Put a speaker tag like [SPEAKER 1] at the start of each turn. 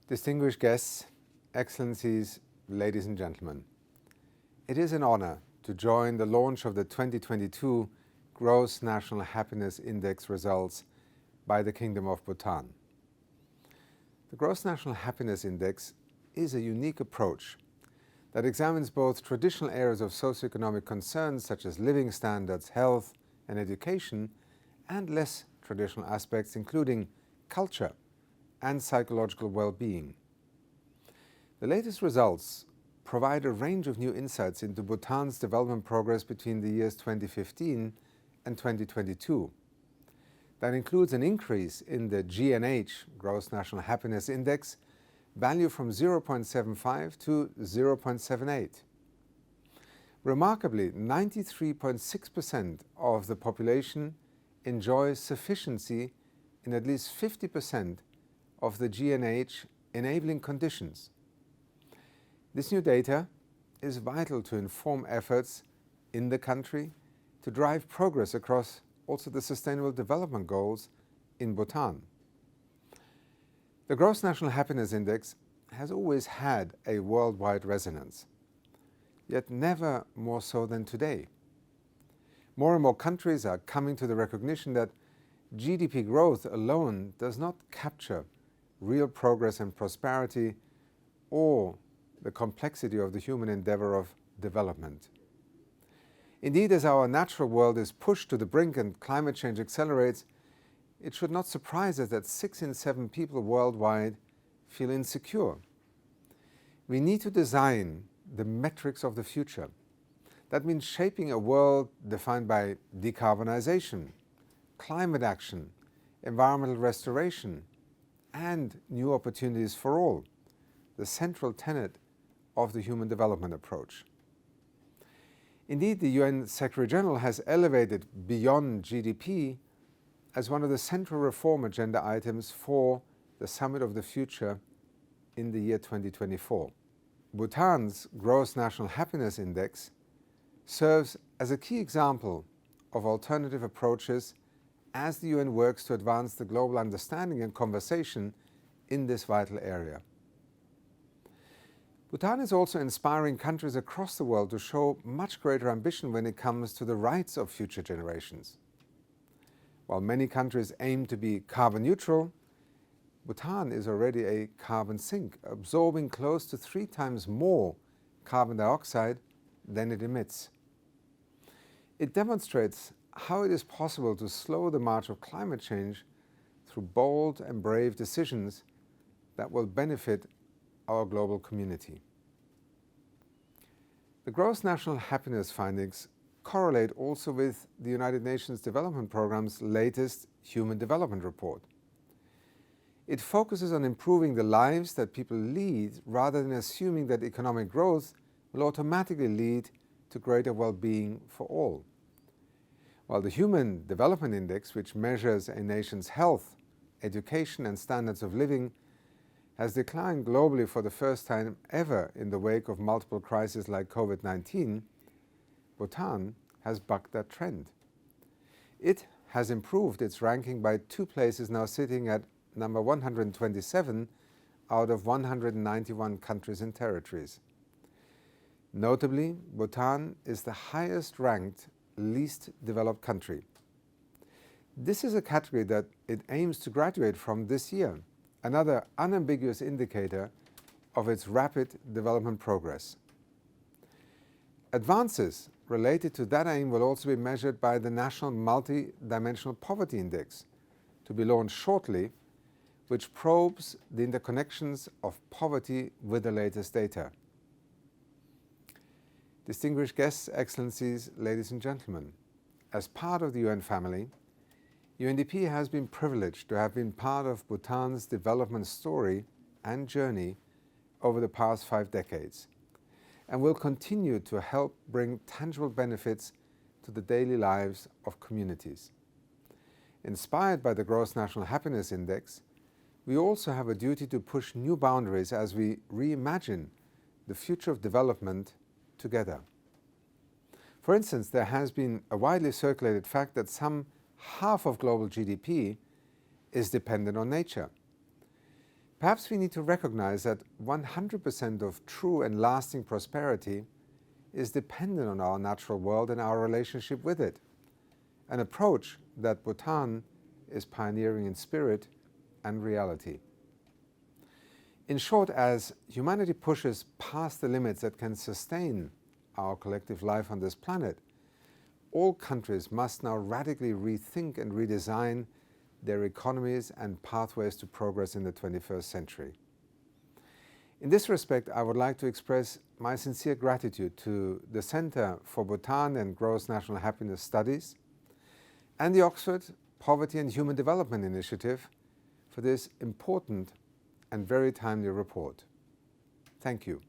[SPEAKER 1] Distinguished guests, Excellencies, ladies and gentlemen, it is an honor to join the launch of the 2022 Gross National Happiness Index results by the Kingdom of Bhutan. The Gross National Happiness Index is a unique approach that examines both traditional areas of socioeconomic concerns such as living standards, health and education, and less traditional aspects including culture and psychological well-being. The latest results provide a range of new insights into Bhutan's development progress between the years 2015 and 2022. That includes an increase in the GNH, Gross National Happiness Index, value from 0.75 to 0.78. Remarkably, 93.6% of the population enjoys sufficiency in at least 50% of the GNH enabling conditions. This new data is vital to inform efforts in the country to drive progress across also the Sustainable Development Goals in Bhutan. The Gross National Happiness Index has always had a worldwide resonance, yet never more so than today. More and more countries are coming to the recognition that GDP growth alone does not capture real progress and prosperity or the complexity of the human endeavor of development. Indeed, as our natural world is pushed to the brink and climate change accelerates, it should not surprise us that 6 in 7 people worldwide feel insecure. We need to design the metrics of the future. That means shaping a world defined by decarbonization, climate action, environmental restoration, and new opportunities for all, the central tenet of the human development approach. Indeed, the UN Secretary-General has elevated beyond GDP as one of the central reform agenda items for the Summit of the Future in the year 2024. Bhutan's Gross National Happiness Index serves as a key example of alternative approaches as the UN works to advance the global understanding and conversation in this vital area. Bhutan is also inspiring countries across the world to show much greater ambition when it comes to the rights of future generations. While many countries aim to be carbon neutral, Bhutan is already a carbon sink, absorbing close to 3 times more carbon dioxide than it emits. It demonstrates how it is possible to slow the march of climate change through bold and brave decisions that will benefit our global community. The Gross National Happiness findings correlate also with the United Nations Development Programme's latest Human Development Report. It focuses on improving the lives that people lead rather than assuming that economic growth will automatically lead to greater well-being for all. While the Human Development Index, which measures a nation's health, education and standards of living, has declined globally for the first time ever in the wake of multiple crises like COVID-19, Bhutan has bucked that trend. It has improved its ranking by 2 places, now sitting at number 127 out of 191 countries and territories. Notably, Bhutan is the highest ranked least developed country. This is a category that it aims to graduate from this year, another unambiguous indicator of its rapid development progress. Advances related to that aim will also be measured by the National Multi-Dimensional Poverty Index, to be launched shortly, which probes the interconnections of poverty with the latest data. Distinguished guests, Excellencies, ladies and gentlemen, as part of the UN family, UNDP has been privileged to have been part of Bhutan's development story and journey over the past 5 decades, and will continue to help bring tangible benefits to the daily lives of communities. Inspired by the Gross National Happiness Index, we also have a duty to push new boundaries as we reimagine the future of development together. For instance, there has been a widely circulated fact that some half of global GDP is dependent on nature. Perhaps we need to recognize that 100% of true and lasting prosperity is dependent on our natural world and our relationship with it, an approach that Bhutan is pioneering in spirit and reality. In short, as humanity pushes past the limits that can sustain our collective life on this planet, all countries must now radically rethink and redesign their economies and pathways to progress in the 21st century. In this respect, I would like to express my sincere gratitude to the Center for Bhutan and Gross National Happiness Studies and the Oxford Poverty and Human Development Initiative for this important and very timely report. Thank you.